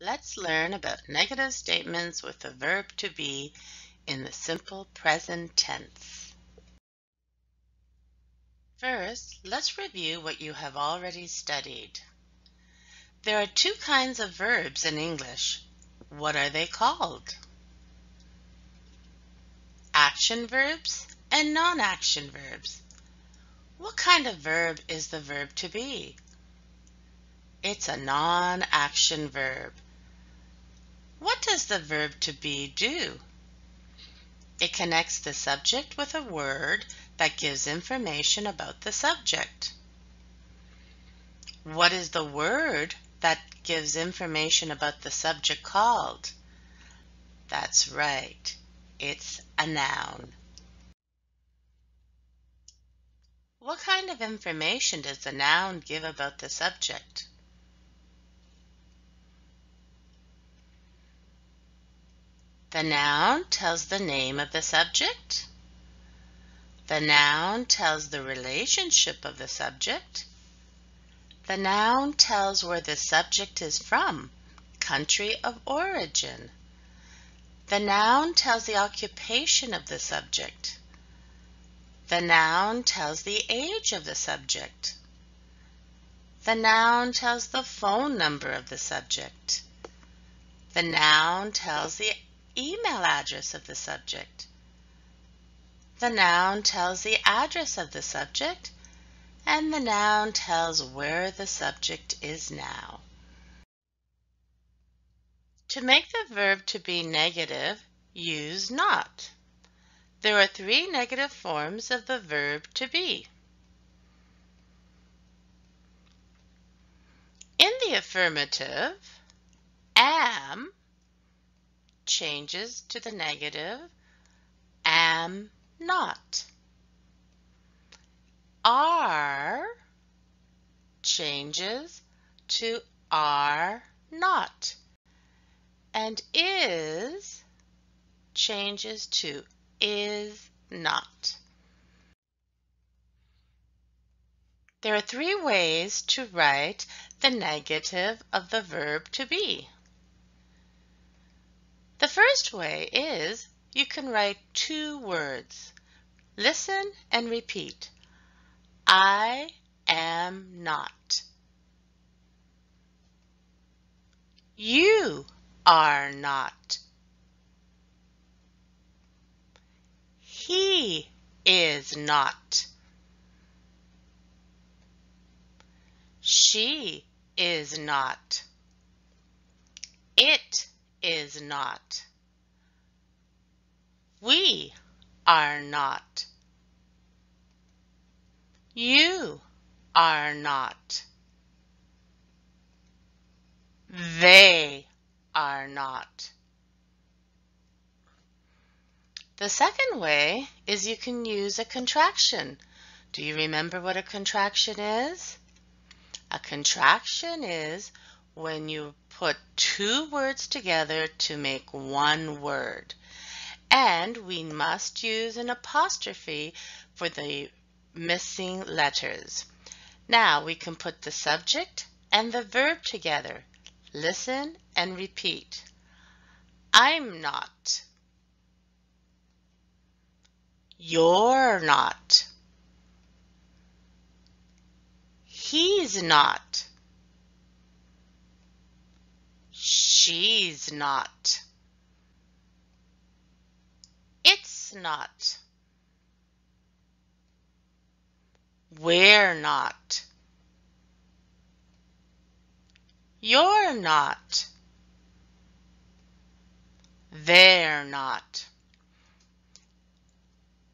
Let's learn about negative statements with the verb to be in the simple present tense. First, let's review what you have already studied. There are two kinds of verbs in English. What are they called? Action verbs and non-action verbs. What kind of verb is the verb to be? It's a non-action verb. What does the verb to be do? It connects the subject with a word that gives information about the subject. What is the word that gives information about the subject called? That's right, it's a noun. What kind of information does the noun give about the subject? The noun tells the name of the subject. The noun tells the relationship of the subject. The noun tells where the subject is from, country of origin. The noun tells the occupation of the subject. The noun tells the age of the subject. The noun tells the phone number of the subject. The noun tells the email address of the subject. The noun tells the address of the subject, and the noun tells where the subject is now. To make the verb to be negative, use not. There are three negative forms of the verb to be. In the affirmative, am changes to the negative am not. Are changes to are not. And is changes to is not. There are three ways to write the negative of the verb to be. The first way is you can write two words. Listen and repeat. I am not. You are not. He is not. She is not. It is not. We are not. You are not. They are not. The second way is you can use a contraction. Do you remember what a contraction is? A contraction is when you put two words together to make one word. And we must use an apostrophe for the missing letters. Now we can put the subject and the verb together. Listen and repeat. I'm not. You're not. He's not. She's not. It's not. We're not. You're not. They're not.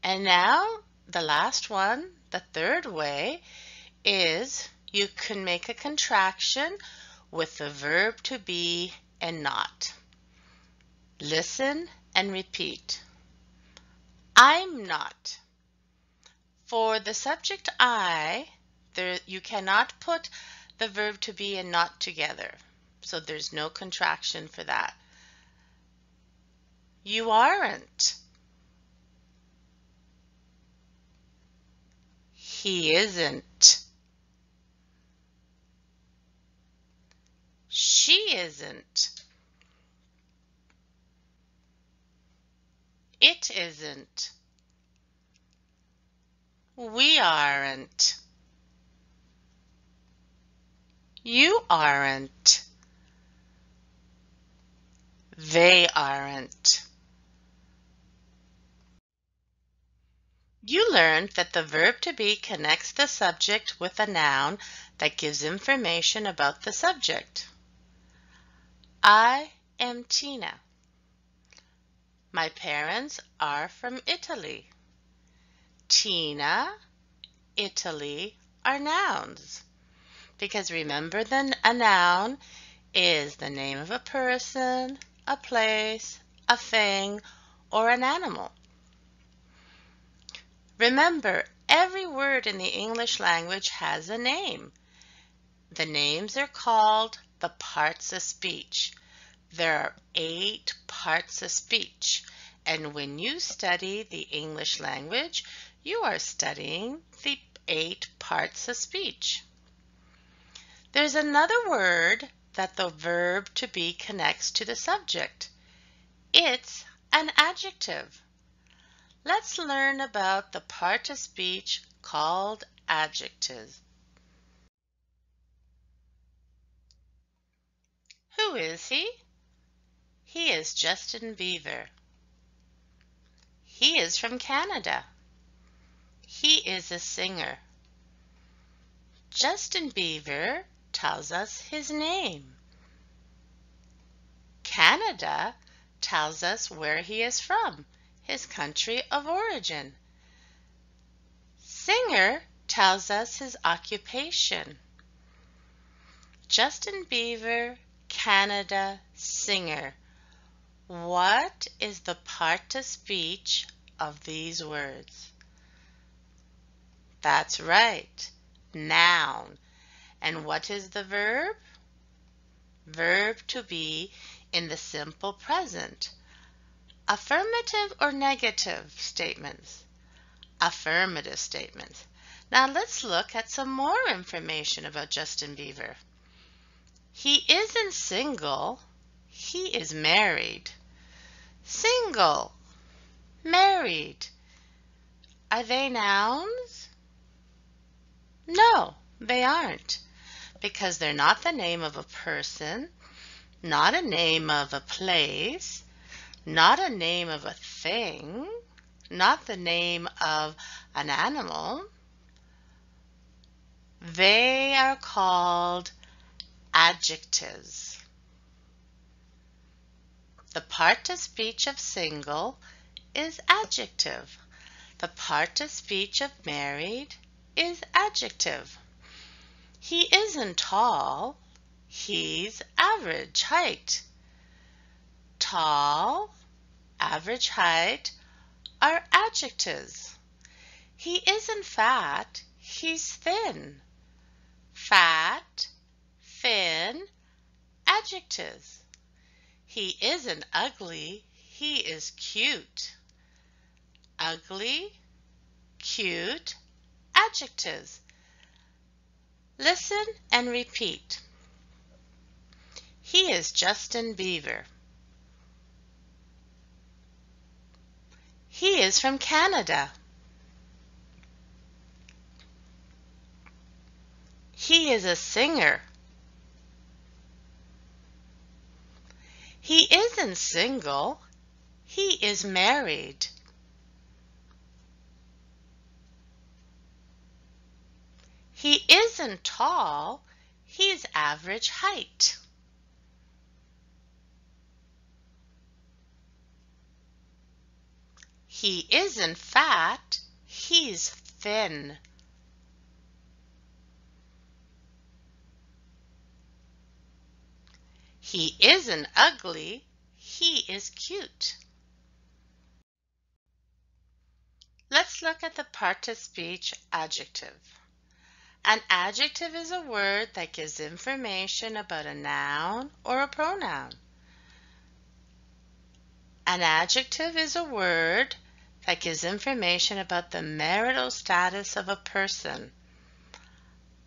And now the last one, the third way, is you can make a contraction with the verb to be and not. Listen and repeat. I'm not. For the subject I, you cannot put the verb to be and not together. So there's no contraction for that. You aren't. He isn't. She isn't. What isn't? We aren't. You aren't. They aren't. You learned that the verb to be connects the subject with a noun that gives information about the subject. I am Tina. My parents are from Italy. Tina, Italy are nouns. Because remember, a noun is the name of a person, a place, a thing, or an animal. Remember, every word in the English language has a name. The names are called the parts of speech. There are 8 parts of speech, and when you study the English language, you are studying the 8 parts of speech. There's another word that the verb to be connects to the subject. It's an adjective. Let's learn about the part of speech called adjectives. Who is he? He is Justin Bieber. He is from Canada. He is a singer. Justin Bieber tells us his name. Canada tells us where he is from, his country of origin. Singer tells us his occupation. Justin Bieber, Canada, singer. What is the part of speech of these words? That's right, noun. And what is the verb? Verb to be in the simple present. Affirmative or negative statements? Affirmative statements. Now let's look at some more information about Justin Bieber. He isn't single, he is married. Single, married. Are they nouns? No, they aren't, because they're not the name of a person, not a name of a place, not a name of a thing, not the name of an animal. They are called adjectives. The part of speech of single is adjective. The part of speech of married is adjective. He isn't tall, he's average height. Tall, average height are adjectives. He isn't fat, he's thin. Fat, thin, adjectives. He isn't ugly, he is cute. Ugly, cute, adjectives. Listen and repeat. He is Justin Bieber. He is from Canada. He is a singer. He isn't single, he is married. He isn't tall, he's average height. He isn't fat, he's thin. He isn't ugly, he is cute. Let's look at the part of speech adjective. An adjective is a word that gives information about a noun or a pronoun. An adjective is a word that gives information about the marital status of a person.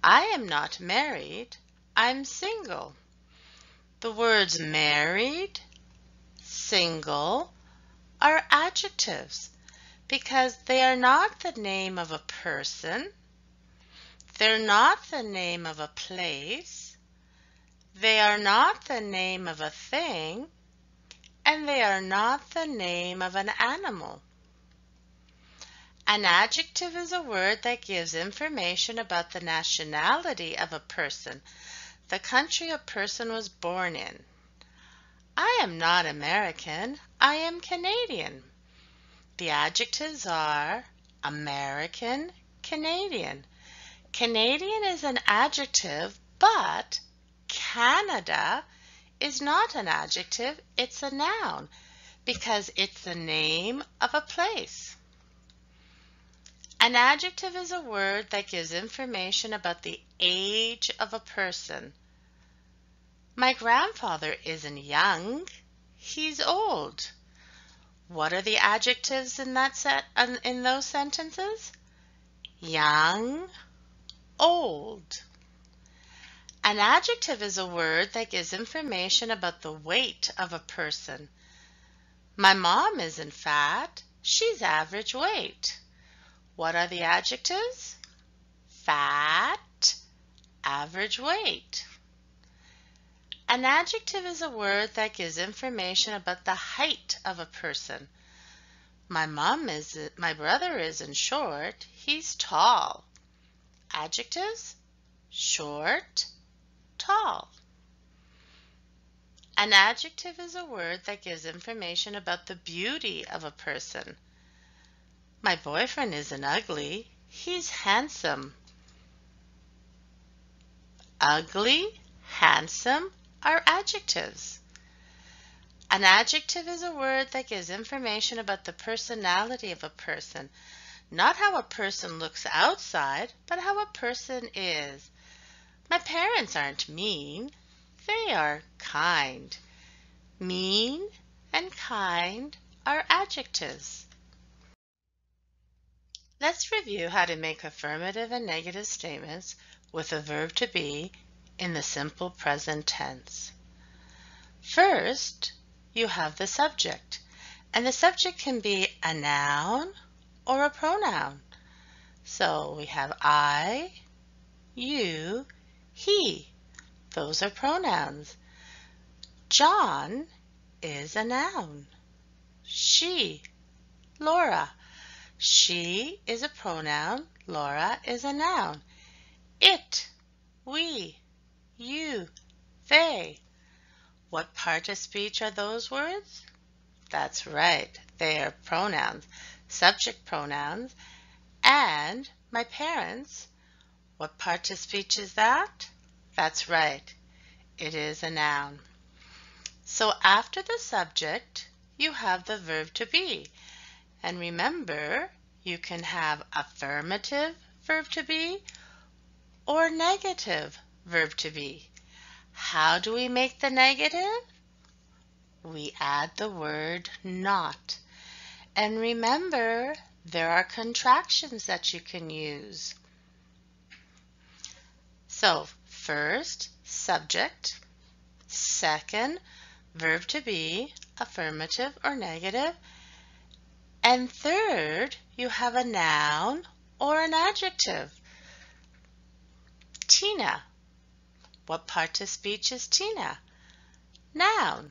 I am not married, I'm single. The words married, single are adjectives because they are not the name of a person, they're not the name of a place, they are not the name of a thing, and they are not the name of an animal. An adjective is a word that gives information about the nationality of a person, the country a person was born in. I am not American, I am Canadian. The adjectives are American, Canadian. Canadian is an adjective, but Canada is not an adjective, it's a noun because it's the name of a place. An adjective is a word that gives information about the age of a person. My grandfather isn't young, he's old. What are the adjectives in those sentences? Young, old. An adjective is a word that gives information about the weight of a person. My mom isn't fat, she's average weight. What are the adjectives? Fat, average weight. An adjective is a word that gives information about the height of a person. My brother isn't short, he's tall. Adjectives? Short, tall. An adjective is a word that gives information about the beauty of a person. My boyfriend isn't ugly, he's handsome. Ugly, handsome are adjectives. An adjective is a word that gives information about the personality of a person, not how a person looks outside, but how a person is. My parents aren't mean, they are kind. Mean and kind are adjectives. Let's review how to make affirmative and negative statements with a verb to be in the simple present tense. First, you have the subject, and the subject can be a noun or a pronoun. So we have I, you, he. Those are pronouns. John is a noun. She, Laura. She is a pronoun. Laura is a noun. It, we, you, they. What part of speech are those words? That's right, they are pronouns, subject pronouns. And my parents, what part of speech is that? That's right, it is a noun. So after the subject, you have the verb to be. And remember, you can have affirmative verb to be or negative verb to be. How do we make the negative? We add the word not. And remember, there are contractions that you can use. So, first, subject. Second, verb to be, affirmative or negative. And third, you have a noun or an adjective. Tina. What part of speech is Tina? Noun.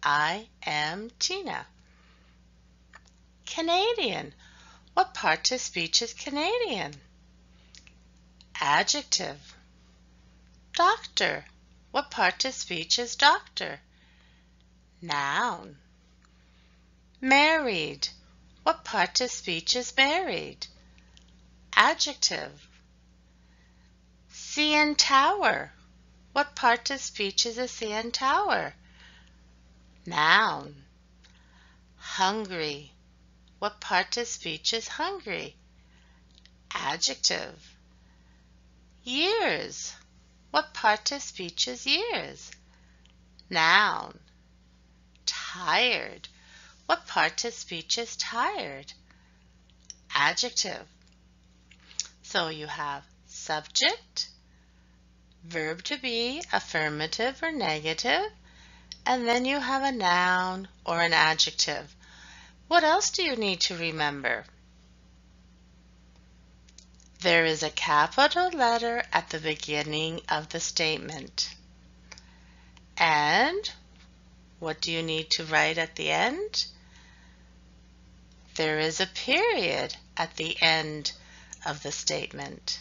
I am Tina. Canadian. What part of speech is Canadian? Adjective. Doctor. What part of speech is doctor? Noun. Married. What part of speech is married? Adjective. CN Tower. What part of speech is a CN Tower? Noun. Hungry. What part of speech is hungry? Adjective. Years. What part of speech is years? Noun. Tired. What part of speech is tired? Adjective. So you have subject, verb to be, affirmative or negative, and then you have a noun or an adjective. What else do you need to remember? There is a capital letter at the beginning of the statement. And what do you need to write at the end? There is a period at the end of the statement.